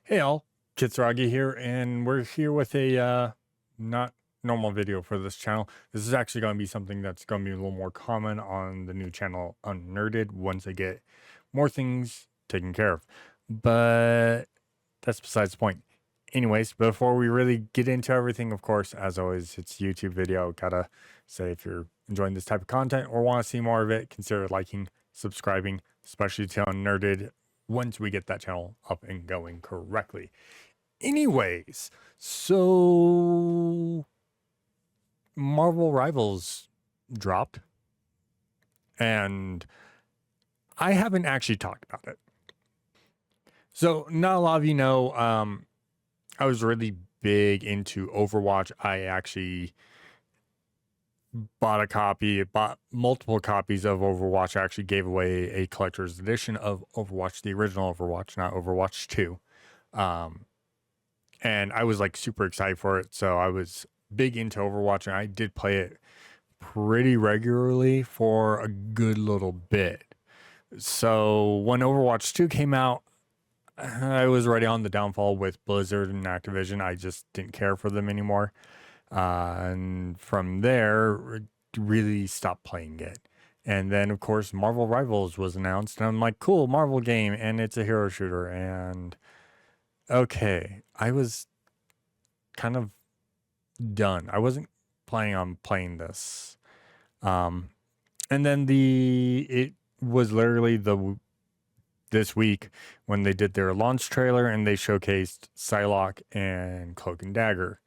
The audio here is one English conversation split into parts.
Hey all, Kitsuragi here, and we're here with a not normal video for this channel. This is actually going to be something that's going to be a little more common on the new channel Unnerded once I get more things taken care of. But that's besides the point. Anyways, before we really get into everything, of course, as always, it's a YouTube video. Gotta say, if you're enjoying this type of content or want to see more of it, consider liking, subscribing, especially to Unnerded once we get that channel up and going correctly. Anyways, so Marvel Rivals dropped, and I haven't actually talked about it. So not a lot of you know, I was really big into Overwatch. I actually bought multiple copies of Overwatch. I actually gave away a collector's edition of Overwatch, the original Overwatch, not Overwatch 2. And I was like super excited for it. So I was big into Overwatch, and I did play it pretty regularly for a good little bit. So when Overwatch 2 came out, I was already on the downfall with Blizzard and Activision. I just didn't care for them anymore. And from there, really stopped playing it. And then, of course, Marvel Rivals was announced, and I'm like, cool, Marvel game, and it's a hero shooter. And okay, I was kind of done. I wasn't planning on playing this. And then it was literally this week when they did their launch trailer and they showcased Psylocke and Cloak and Dagger,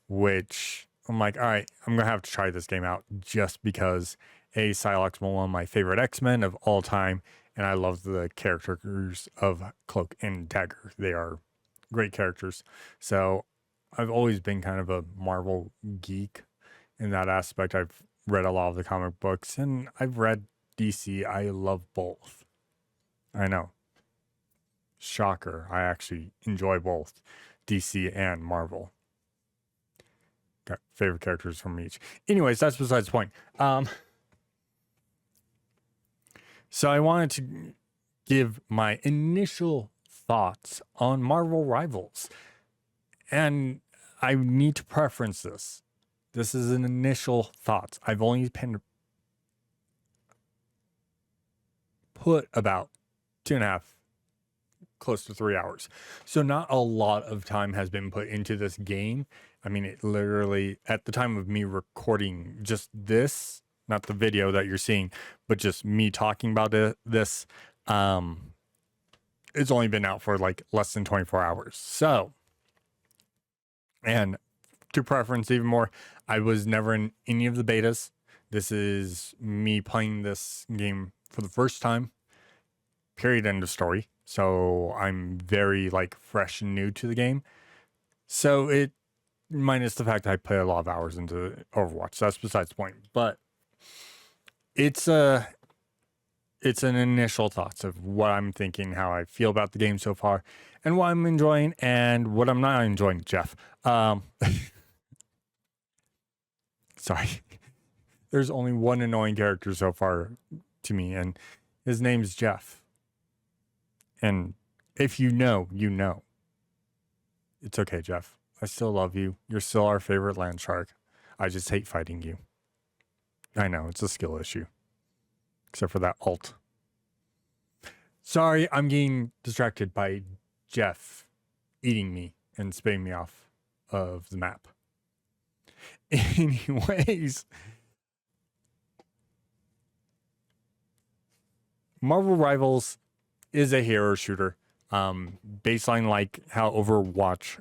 which I'm like, all right, I'm gonna have to try this game out just because Psylocke's one of my favorite X-Men of all time, and I love the characters of Cloak and Dagger. They are great characters. So I've always been kind of a Marvel geek in that aspect. I've read a lot of the comic books and I've read DC. I love both. I know. Shocker. I actually enjoy both DC and Marvel. Got favorite characters from each. Anyways, that's besides the point. So I wanted to give my initial thoughts on Marvel Rivals. And I need to preference this. This is an initial thoughts. I've only put about 2.5, close to 3 hours. So not a lot of time has been put into this game. I mean, it literally, at the time of me recording just this, not the video that you're seeing, but just me talking about this, it's only been out for like less than 24 hours. So, and to preference even more, I was never in any of the betas. This is me playing this game for the first time. Period, end of story. So I'm very like fresh and new to the game. So it, minus the fact that I play a lot of hours into Overwatch, that's besides the point. But it's an initial thoughts of what I'm thinking, how I feel about the game so far, and what I'm enjoying and what I'm not enjoying, Jeff. Sorry. There's only one annoying character so far to me, and his name's Jeff. And if you know, you know. It's okay, Jeff. I still love you. You're still our favorite land shark. I just hate fighting you. I know, it's a skill issue. Except for that ult. Sorry, I'm getting distracted by Jeff eating me and spitting me off of the map. Anyways, Marvel Rivals is a hero shooter. Baseline like how Overwatch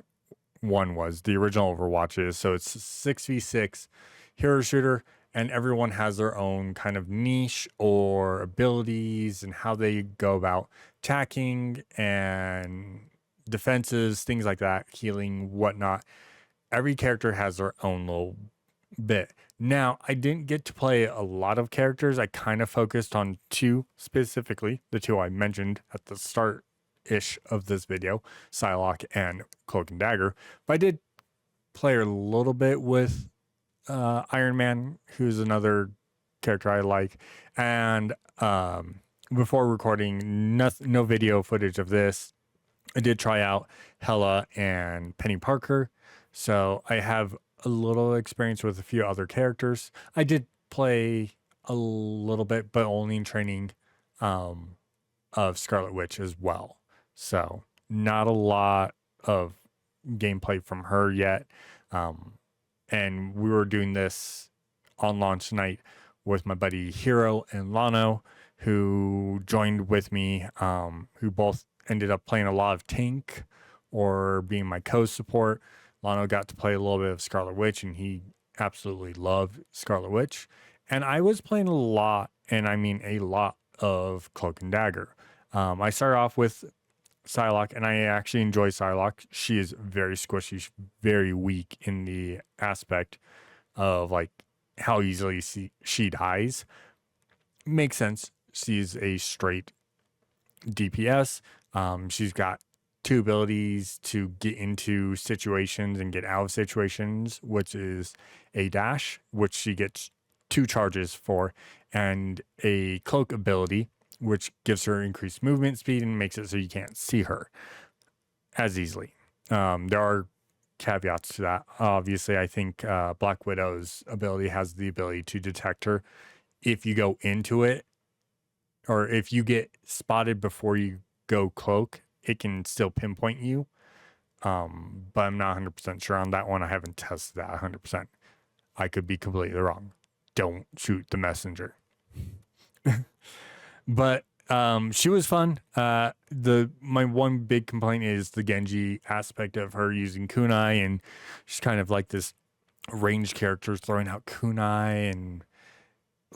1 was, the original Overwatch is. So it's 6v6 hero shooter, and everyone has their own kind of niche or abilities and how they go about attacking and defenses, things like that, healing, whatnot. Every character has their own little bit. Now, I didn't get to play a lot of characters. I kind of focused on two specifically, the two I mentioned at the start-ish of this video, Psylocke and Cloak and Dagger. But I did play a little bit with Iron Man, who's another character I like. And before recording, no video footage of this, I did try out Hella and Penny Parker, so I have a little experience with a few other characters. I did play a little bit, but only in training um, of Scarlet Witch as well. So not a lot of gameplay from her yet. Um, and we were doing this on launch night with my buddy Hero and Lano, who joined with me, who both ended up playing a lot of tank or being my co-support. Lano got to play a little bit of Scarlet Witch, and he absolutely loved Scarlet Witch. And I was playing a lot, and I mean a lot, of Cloak and Dagger. I started off with Psylocke, and I actually enjoy Psylocke. She is very squishy, she's very weak in the aspect of like how easily she dies. Makes sense. She's a straight DPS. She's got two abilities to get into situations and get out of situations, which is a dash, which she gets two charges for, and a cloak ability, which gives her increased movement speed and makes it so you can't see her as easily. There are caveats to that. Obviously, I think Black Widow's ability has the ability to detect her if you go into it, or if you get spotted before you go cloak, it can still pinpoint you. But I'm not 100% sure on that one. I haven't tested that 100%. I could be completely wrong. Don't shoot the messenger. But she was fun. My one big complaint is the Genji aspect of her using kunai, and she's kind of like this ranged character throwing out kunai and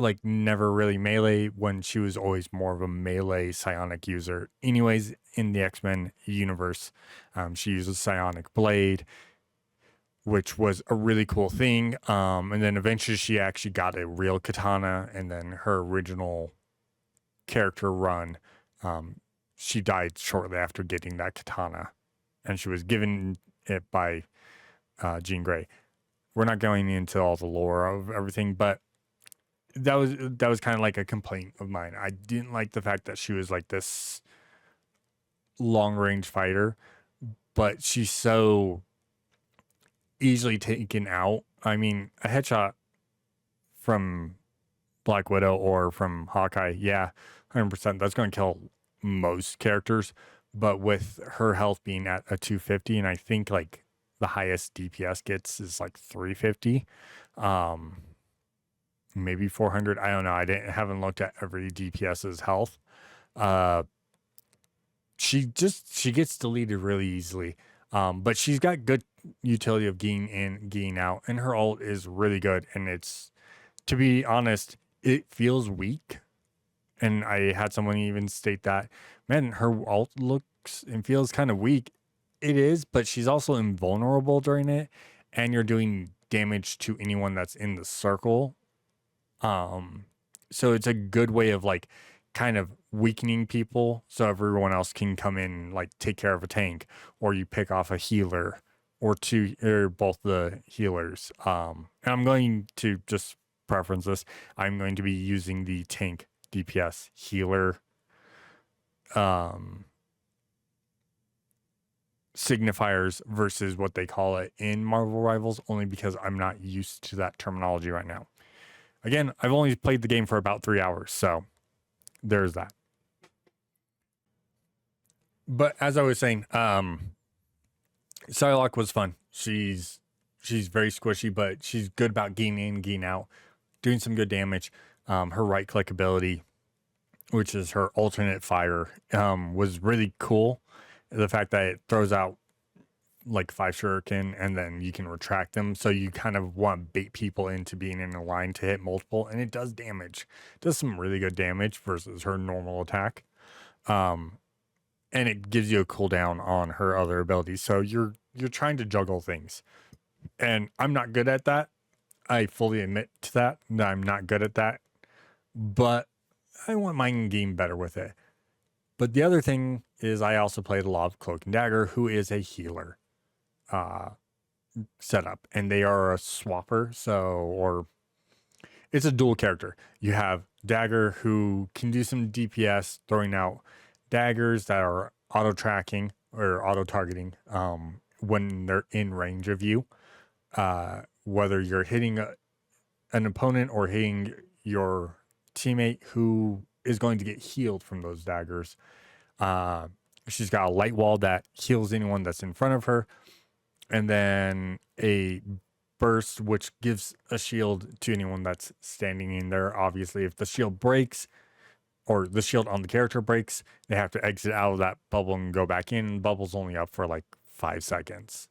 like never really melee, when she was always more of a melee psionic user. Anyways, in the X-Men universe, she uses psionic blade, which was a really cool thing. And then eventually she actually got a real katana, and then her original character run, she died shortly after getting that katana, and she was given it by Jean Grey. We're not going into all the lore of everything, but that was kind of like a complaint of mine. I didn't like the fact that she was like this long range fighter, but she's so easily taken out. I mean, a headshot from Black Widow or from Hawkeye, yeah, 100%, that's going to kill most characters. But with her health being at a 250, and I think like the highest DPS gets is like 350, maybe 400. I don't know. Haven't looked at every DPS's health. She gets deleted really easily. But she's got good utility of getting in, getting out, and her ult is really good. And it's, to be honest, it feels weak. And I had someone even state that, man, her ult looks and feels kind of weak. It is, but she's also invulnerable during it, and you're doing damage to anyone that's in the circle. So it's a good way of like kind of weakening people so everyone else can come in and like take care of a tank, or you pick off a healer or two or both the healers. And I'm going to just preference this. I'm going to be using the tank DPS healer signifiers versus what they call it in Marvel Rivals, only because I'm not used to that terminology right now. Again, I've only played the game for about 3 hours, so there's that. But as I was saying, Psylocke was fun. She's very squishy, but she's good about getting in, getting out, doing some good damage. Her right click ability, which is her alternate fire, was really cool. The fact that it throws out like 5 shuriken and then you can retract them, so you kind of want to bait people into being in a line to hit multiple, and it does damage. It does some really good damage versus her normal attack. And it gives you a cooldown on her other abilities. So you're trying to juggle things. And I'm not good at that. I fully admit to that I'm not good at that. But I want mine getting better with it. But the other thing is I also played a lot of Cloak and Dagger, who is a healer setup. And they are a swapper, or it's a dual character. You have Dagger, who can do some DPS, throwing out daggers that are auto tracking, or auto targeting when they're in range of you, whether you're hitting an opponent or hitting your teammate who is going to get healed from those daggers. She's got a light wall that heals anyone that's in front of her, and then a burst which gives a shield to anyone that's standing in there. Obviously, if the shield breaks or the shield on the character breaks, they have to exit out of that bubble and go back in. The bubble's only up for like 5 seconds.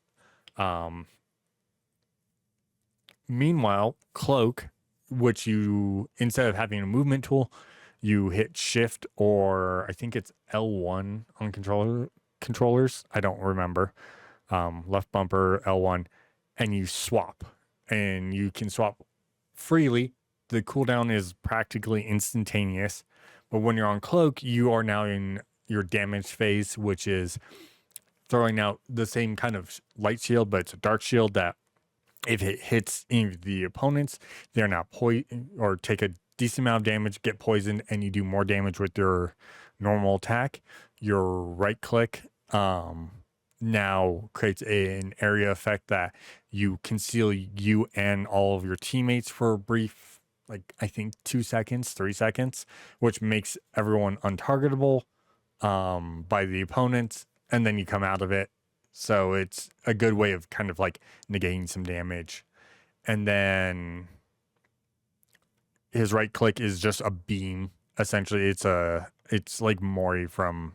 Meanwhile, cloak, which you, instead of having a movement tool, you hit shift, or I think it's L1 on controllers. I don't remember. Left bumper, L1, and you swap, and you can swap freely. The cooldown is practically instantaneous, but when you're on cloak, you are now in your damage phase, which is throwing out the same kind of light shield, but it's a dark shield that if it hits any of the opponents, they're now or take a decent amount of damage, get poisoned, and you do more damage with your normal attack. Your right click now creates an area effect that you conceal you and all of your teammates for a brief, like I think 2 seconds, 3 seconds, which makes everyone untargetable by the opponents, and then you come out of it. So it's a good way of kind of like negating some damage. And then his right click is just a beam. Essentially, it's like Mori from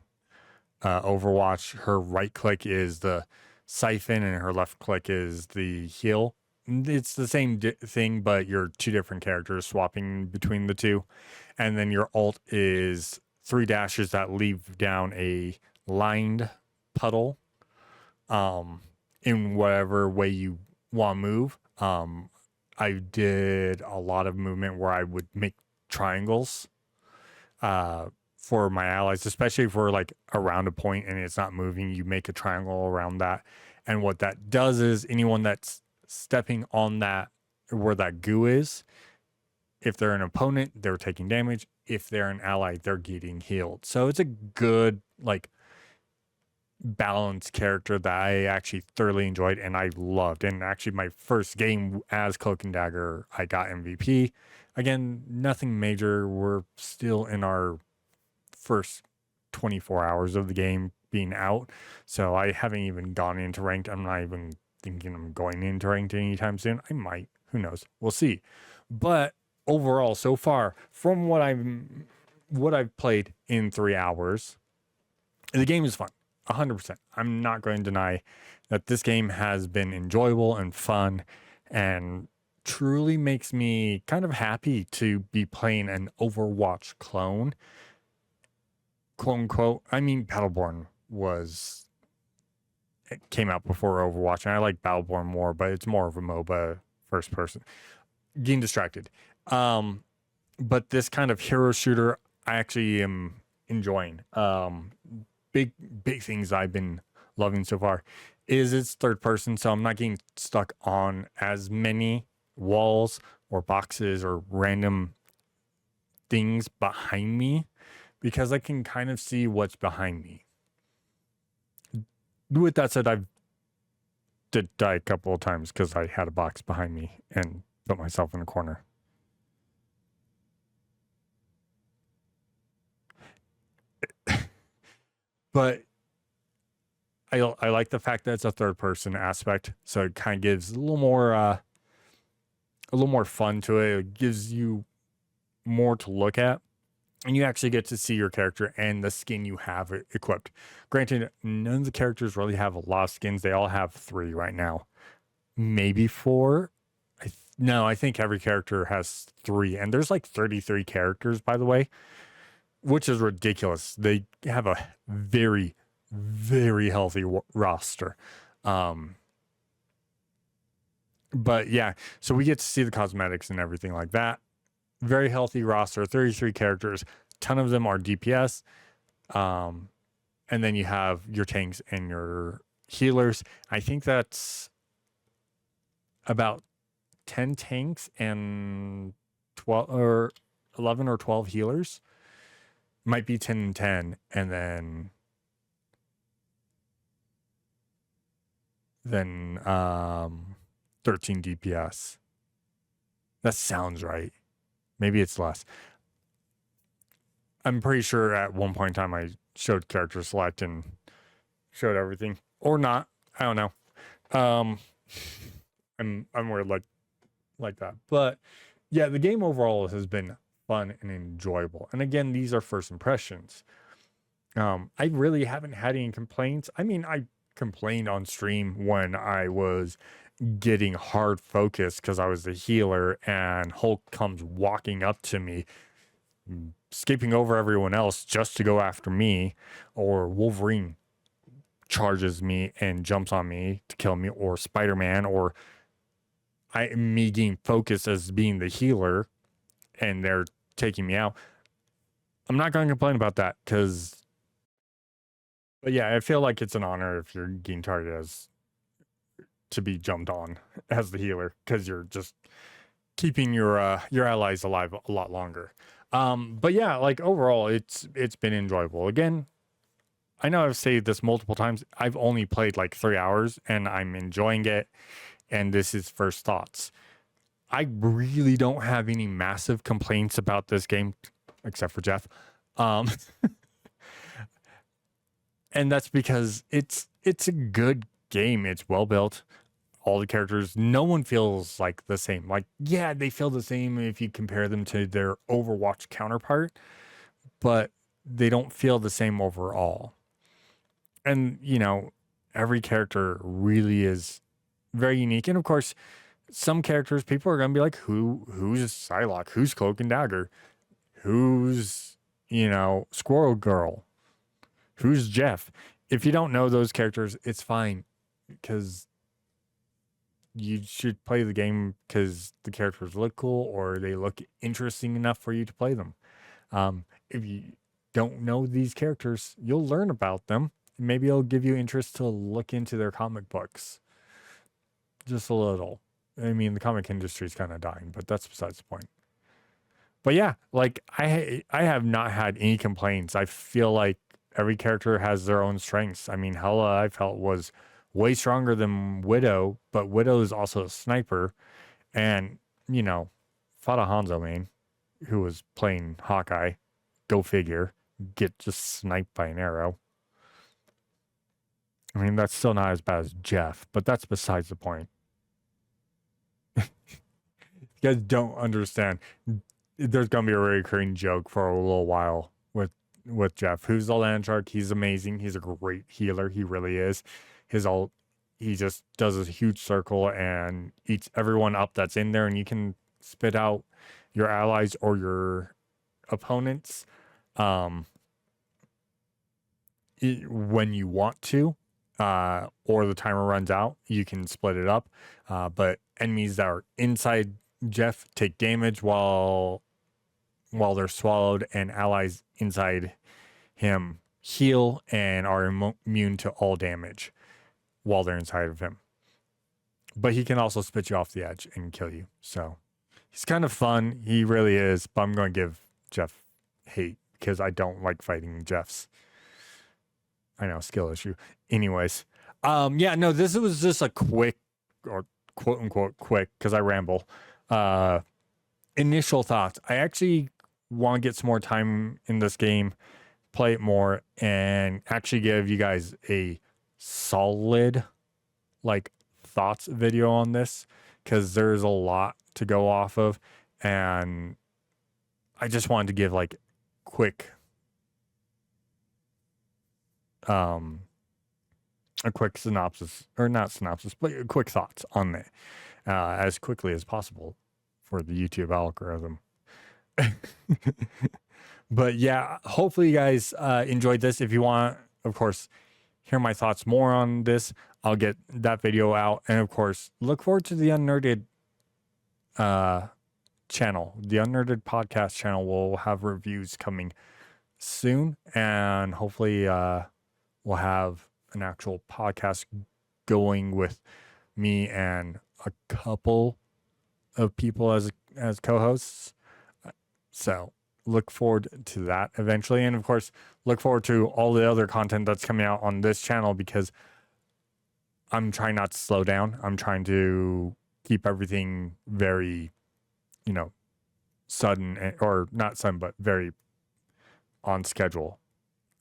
Overwatch. Her right click is the siphon and her left click is the heal. It's the same thing, but you're 2 different characters swapping between the two. And then your ult is 3 dashes that leave down a lined puddle in whatever way you want to move. I did a lot of movement where I would make triangles for my allies, especially for like around a point and it's not moving. You make a triangle around that, and what that does is anyone that's stepping on that where that goo is, if they're an opponent, they're taking damage. If they're an ally, they're getting healed. So it's a good like balanced character that I actually thoroughly enjoyed and I loved. And actually my first game as Cloak and Dagger, I got MVP. Again, nothing major. We're still in our first 24 hours of the game being out. So I haven't even gone into ranked. I'm not even thinking I'm going into ranked anytime soon. I might, who knows? We'll see. But overall, so far, from what I've played in 3 hours, the game is fun. 100%. I'm not going to deny that this game has been enjoyable and fun and truly makes me kind of happy to be playing an Overwatch clone. Quote unquote. I mean, Battleborn it came out before Overwatch, and I like Battleborn more, but it's more of a MOBA first person. Getting distracted. But this kind of hero shooter, I actually am enjoying. Big things I've been loving so far is it's third person, so I'm not getting stuck on as many walls or boxes or random things behind me because I can kind of see what's behind me. With that said, I've did die a couple of times because I had a box behind me and put myself in a corner. But I like the fact that it's a third person aspect, so it kind of gives a little more fun to it. It gives you more to look at, and you actually get to see your character and the skin you have equipped. Granted, none of the characters really have a lot of skins. They all have 3 right now, maybe 4. I think every character has 3, and there's like 33 characters, by the way, which is ridiculous. They have a very, very healthy roster. But yeah, so we get to see the cosmetics and everything like that. Very healthy roster, 33 characters. Ton of them are DPS. And then you have your tanks and your healers. I think that's about 10 tanks and 12 or 11 or 12 healers. Might be 10 and 10, and then than 13 DPS. That sounds right. Maybe it's less. I'm pretty sure at one point in time I showed character select and showed everything, or not. I don't know. Um, I'm weird like that, but yeah, the game overall has been fun and enjoyable. And again, these are first impressions. I really haven't had any complaints. I mean, I complained on stream when I was getting hard focused because I was the healer and Hulk comes walking up to me, skipping over everyone else just to go after me, or Wolverine charges me and jumps on me to kill me, or Spider-Man, or me getting focused as being the healer and they're taking me out. I'm not going to complain about that but yeah, I feel like it's an honor if you're getting targeted as to be jumped on as the healer because you're just keeping your allies alive a lot longer. But yeah, like overall, it's been enjoyable. Again, I know I've said this multiple times. I've only played like 3 hours and I'm enjoying it. And this is first thoughts. I really don't have any massive complaints about this game, except for Jeff. Um, and that's because it's a good game. It's well built. All the characters, no one feels like the same. Like, yeah, they feel the same if you compare them to their Overwatch counterpart, but they don't feel the same overall. And, you know, every character really is very unique. And of course, some characters, people are gonna be like, who's Psylocke? Who's Cloak and Dagger? Who's, Squirrel Girl? Who's Jeff? If you don't know those characters, it's fine because you should play the game because the characters look cool or they look interesting enough for you to play them. If you don't know these characters, you'll learn about them. Maybe it'll give you interest to look into their comic books. Just a little. I mean, the comic industry is kind of dying, but that's besides the point. But yeah, like I have not had any complaints. I feel like every character has their own strengths. I mean, Hela I felt was way stronger than Widow, but Widow is also a sniper, and fought a Hanzo main who was playing Hawkeye. Go figure, get just sniped by an arrow. I mean, that's still not as bad as Jeff, but that's besides the point. You guys don't understand. There's gonna be a recurring joke for a little while with Jeff, who's the land shark. He's amazing. He's a great healer. He really is. His ult, he just does a huge circle and eats everyone up that's in there, and you can spit out your allies or your opponents when you want to, or the timer runs out. You can split it up, but enemies that are inside Jeff take damage while they're swallowed, and allies inside him heal and are immune to all damage while they're inside of him. But he can also spit you off the edge and kill you. So he's kind of fun. He really is. But I'm going to give Jeff hate because I don't like fighting Jeffs. I know, skill issue. Anyways, yeah, no, this was just a quick, or quote unquote quick, because I ramble. Initial thoughts. I actually want to get some more time in this game, play it more, and actually give you guys a solid thoughts video on this, because there's a lot to go off of, and I just wanted to give quick a quick synopsis, or not synopsis, but quick thoughts on it as quickly as possible for the YouTube algorithm. But yeah, hopefully you guys enjoyed this. If you want, of course, hear my thoughts more on this, I'll get that video out. And of course, look forward to the Unnerded channel. The Unnerded podcast channel will have reviews coming soon, and hopefully we'll have an actual podcast going with me and a couple of people as co-hosts. So look forward to that eventually. And of course, look forward to all the other content that's coming out on this channel, because I'm trying not to slow down. I'm trying to keep everything very, you know, sudden, or not sudden, but very on schedule,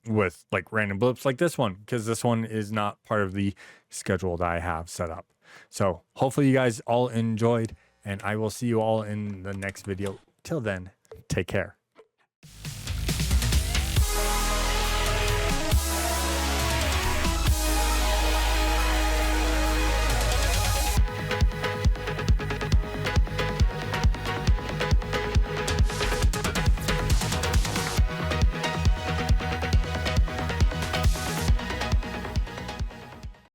with like random blips like this one, because this one is not part of the schedule that I have set up. So hopefully you guys all enjoyed, and I will see you all in the next video. Till then, take care.